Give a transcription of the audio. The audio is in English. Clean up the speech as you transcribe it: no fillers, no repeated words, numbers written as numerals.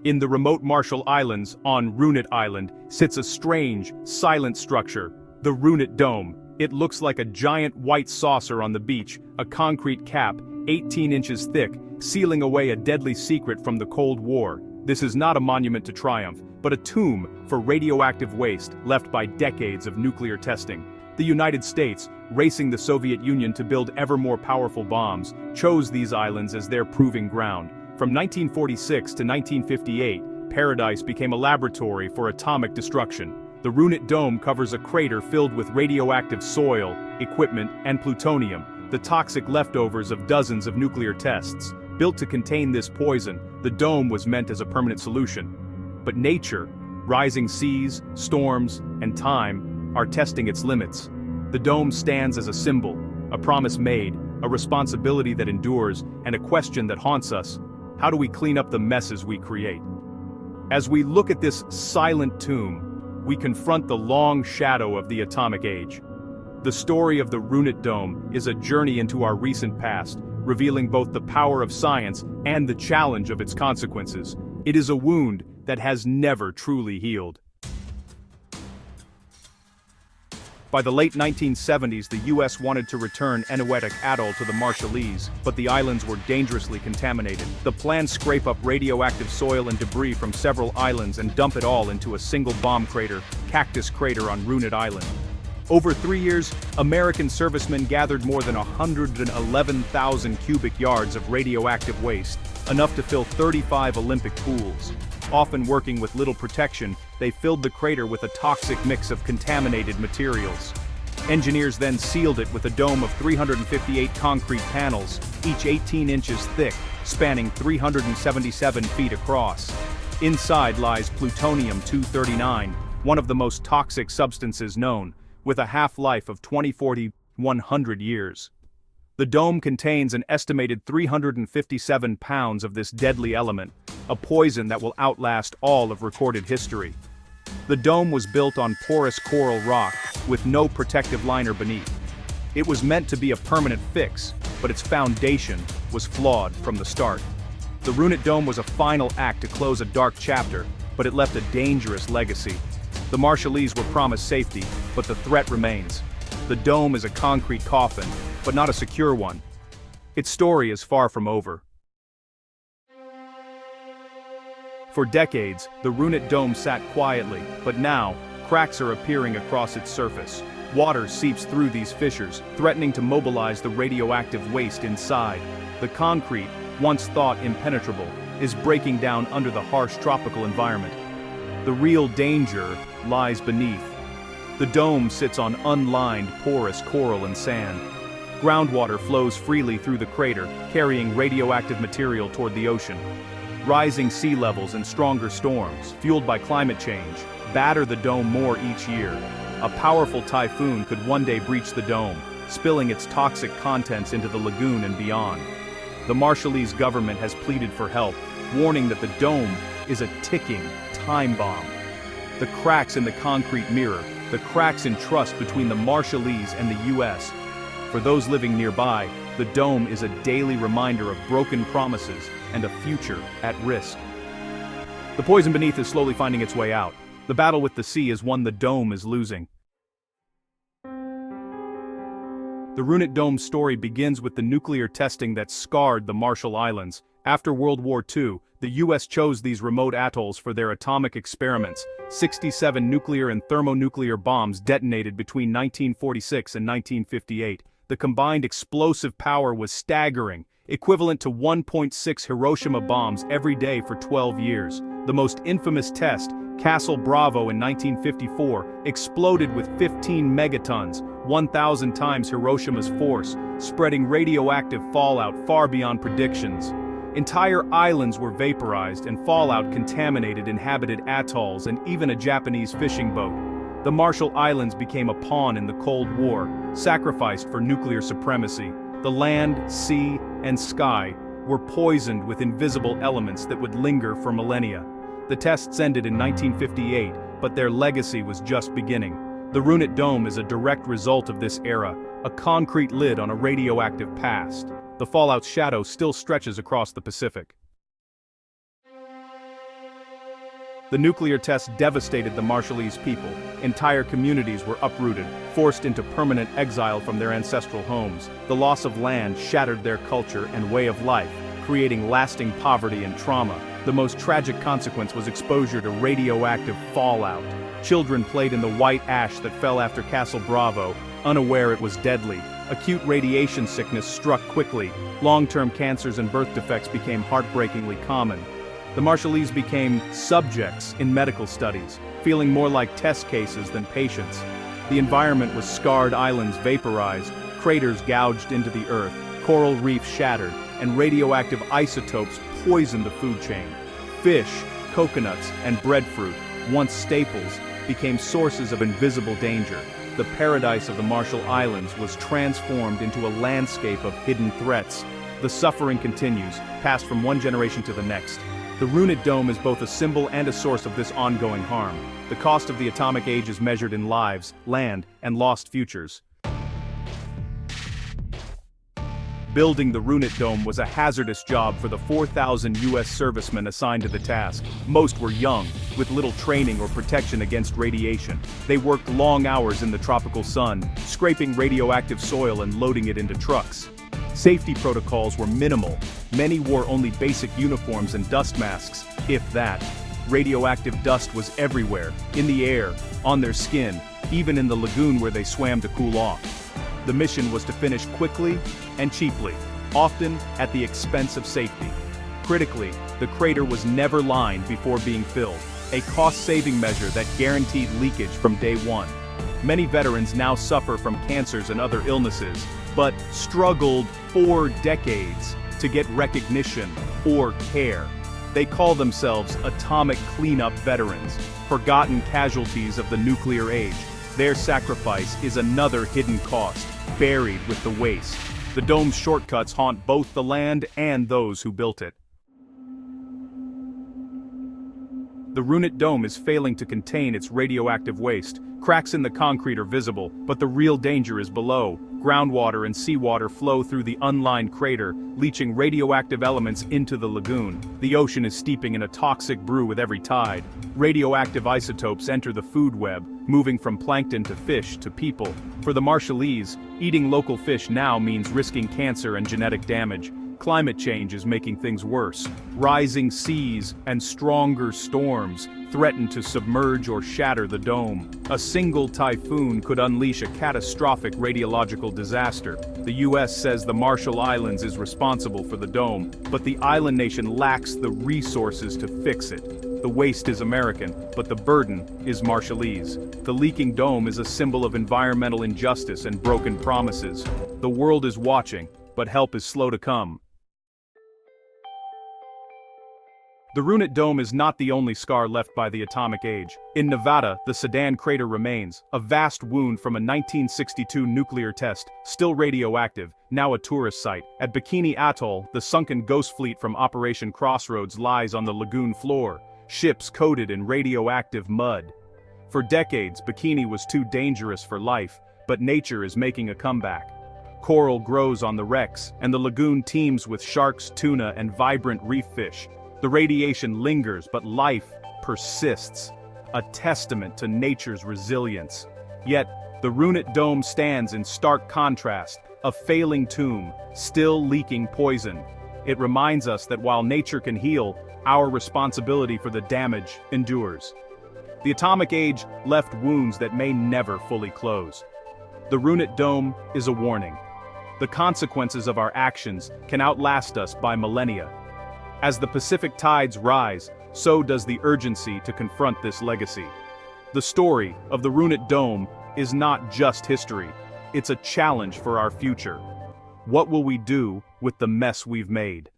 In the remote Marshall Islands, on Runit Island, sits a strange, silent structure, the Runit Dome. It looks like a giant white saucer on the beach, a concrete cap, 18 inches thick, sealing away a deadly secret from the Cold War. This is not a monument to triumph, but a tomb for radioactive waste left by decades of nuclear testing. The United States, racing the Soviet Union to build ever more powerful bombs, chose these islands as their proving ground. From 1946 to 1958, Paradise became a laboratory for atomic destruction. The Runit Dome covers a crater filled with radioactive soil, equipment, and plutonium, the toxic leftovers of dozens of nuclear tests. Built to contain this poison, the dome was meant as a permanent solution. But nature, rising seas, storms, and time are testing its limits. The dome stands as a symbol, a promise made, a responsibility that endures, and a question that haunts us. How do we clean up the messes we create? As we look at this silent tomb, we confront the long shadow of the atomic age. The story of the Runit Dome is a journey into our recent past, revealing both the power of science and the challenge of its consequences. It is a wound that has never truly healed. By the late 1970s, the US wanted to return Eniwetok Atoll to the Marshallese, but the islands were dangerously contaminated. The plan: scrape up radioactive soil and debris from several islands and dump it all into a single bomb crater, Cactus Crater on Runit Island. Over 3 years, American servicemen gathered more than 111,000 cubic yards of radioactive waste, enough to fill 35 Olympic pools. Often working with little protection, they filled the crater with a toxic mix of contaminated materials. Engineers then sealed it with a dome of 358 concrete panels, each 18 inches thick, spanning 377 feet across. Inside lies plutonium-239, one of the most toxic substances known, with a half-life of 100 years. The dome contains an estimated 357 pounds of this deadly element, a poison that will outlast all of recorded history. The dome was built on porous coral rock, with no protective liner beneath. It was meant to be a permanent fix, but its foundation was flawed from the start. The Runit Dome was a final act to close a dark chapter, but it left a dangerous legacy. The Marshallese were promised safety, but the threat remains. The dome is a concrete coffin, but not a secure one. Its story is far from over. For decades, the Runit Dome sat quietly, but now, cracks are appearing across its surface. Water seeps through these fissures, threatening to mobilize the radioactive waste inside. The concrete, once thought impenetrable, is breaking down under the harsh tropical environment. The real danger lies beneath. The dome sits on unlined, porous coral and sand. Groundwater flows freely through the crater, carrying radioactive material toward the ocean. Rising sea levels and stronger storms, fueled by climate change, batter the dome more each year. A powerful typhoon could one day breach the dome, spilling its toxic contents into the lagoon and beyond. The Marshallese government has pleaded for help, warning that the dome is a ticking time bomb. The cracks in the concrete mirror, the cracks in trust between the Marshallese and the US. For those living nearby, the dome is a daily reminder of broken promises and a future at risk. The poison beneath is slowly finding its way out. The battle with the sea is one the dome is losing. The Runit Dome story begins with the nuclear testing that scarred the Marshall Islands. After World War II, the US chose these remote atolls for their atomic experiments. 67 nuclear and thermonuclear bombs detonated between 1946 and 1958. The combined explosive power was staggering, equivalent to 1.6 Hiroshima bombs every day for 12 years. The most infamous test, Castle Bravo in 1954, exploded with 15 megatons, 1,000 times Hiroshima's force, spreading radioactive fallout far beyond predictions. Entire islands were vaporized and fallout contaminated inhabited atolls and even a Japanese fishing boat. The Marshall Islands became a pawn in the Cold War, sacrificed for nuclear supremacy. The land, sea, and sky were poisoned with invisible elements that would linger for millennia. The tests ended in 1958, but their legacy was just beginning. The Runit Dome is a direct result of this era, a concrete lid on a radioactive past. The fallout's shadow still stretches across the Pacific. The nuclear test devastated the Marshallese people. Entire communities were uprooted, forced into permanent exile from their ancestral homes. The loss of land shattered their culture and way of life, creating lasting poverty and trauma. The most tragic consequence was exposure to radioactive fallout. Children played in the white ash that fell after Castle Bravo, unaware it was deadly. Acute radiation sickness struck quickly. Long-term cancers and birth defects became heartbreakingly common. The Marshallese became subjects in medical studies, feeling more like test cases than patients. The environment was scarred islands vaporized, craters gouged into the earth, coral reefs shattered, and radioactive isotopes poisoned the food chain. Fish, coconuts, and breadfruit, once staples, became sources of invisible danger. The paradise of the Marshall Islands was transformed into a landscape of hidden threats. The suffering continues, passed from one generation to the next. The Runit Dome is both a symbol and a source of this ongoing harm. The cost of the atomic age is measured in lives, land, and lost futures. Building the Runit Dome was a hazardous job for the 4,000 U.S. servicemen assigned to the task. Most were young, with little training or protection against radiation. They worked long hours in the tropical sun, scraping radioactive soil and loading it into trucks. Safety protocols were minimal. Many wore only basic uniforms and dust masks, if that. Radioactive dust was everywhere, in the air, on their skin, even in the lagoon where they swam to cool off. The mission was to finish quickly and cheaply, often at the expense of safety. Critically, the crater was never lined before being filled, a cost-saving measure that guaranteed leakage from day one. Many veterans now suffer from cancers and other illnesses, but struggled for decades to get recognition or care. They call themselves atomic cleanup veterans, forgotten casualties of the nuclear age. Their sacrifice is another hidden cost, buried with the waste. The dome's shortcuts haunt both the land and those who built it. The Runit Dome is failing to contain its radioactive waste. Cracks in the concrete are visible, but the real danger is below. Groundwater and seawater flow through the unlined crater, leaching radioactive elements into the lagoon. The ocean is steeping in a toxic brew with every tide. Radioactive isotopes enter the food web, moving from plankton to fish to people. For the Marshallese, eating local fish now means risking cancer and genetic damage. Climate change is making things worse. Rising seas and stronger storms threaten to submerge or shatter the dome. A single typhoon could unleash a catastrophic radiological disaster. The U.S. says the Marshall Islands is responsible for the dome, but the island nation lacks the resources to fix it. The waste is American, but the burden is Marshallese. The leaking dome is a symbol of environmental injustice and broken promises. The world is watching, but help is slow to come. The Runit Dome is not the only scar left by the atomic age. In Nevada, the Sedan crater remains, a vast wound from a 1962 nuclear test, still radioactive, now a tourist site. At Bikini Atoll, the sunken ghost fleet from Operation Crossroads lies on the lagoon floor, ships coated in radioactive mud. For decades, Bikini was too dangerous for life, but nature is making a comeback. Coral grows on the wrecks, and the lagoon teems with sharks, tuna, and vibrant reef fish. The radiation lingers, but life persists, a testament to nature's resilience. Yet, the Runit Dome stands in stark contrast, a failing tomb, still leaking poison. It reminds us that while nature can heal, our responsibility for the damage endures. The atomic age left wounds that may never fully close. The Runit Dome is a warning. The consequences of our actions can outlast us by millennia. As the Pacific tides rise, so does the urgency to confront this legacy. The story of the Runit Dome is not just history, it's a challenge for our future. What will we do with the mess we've made?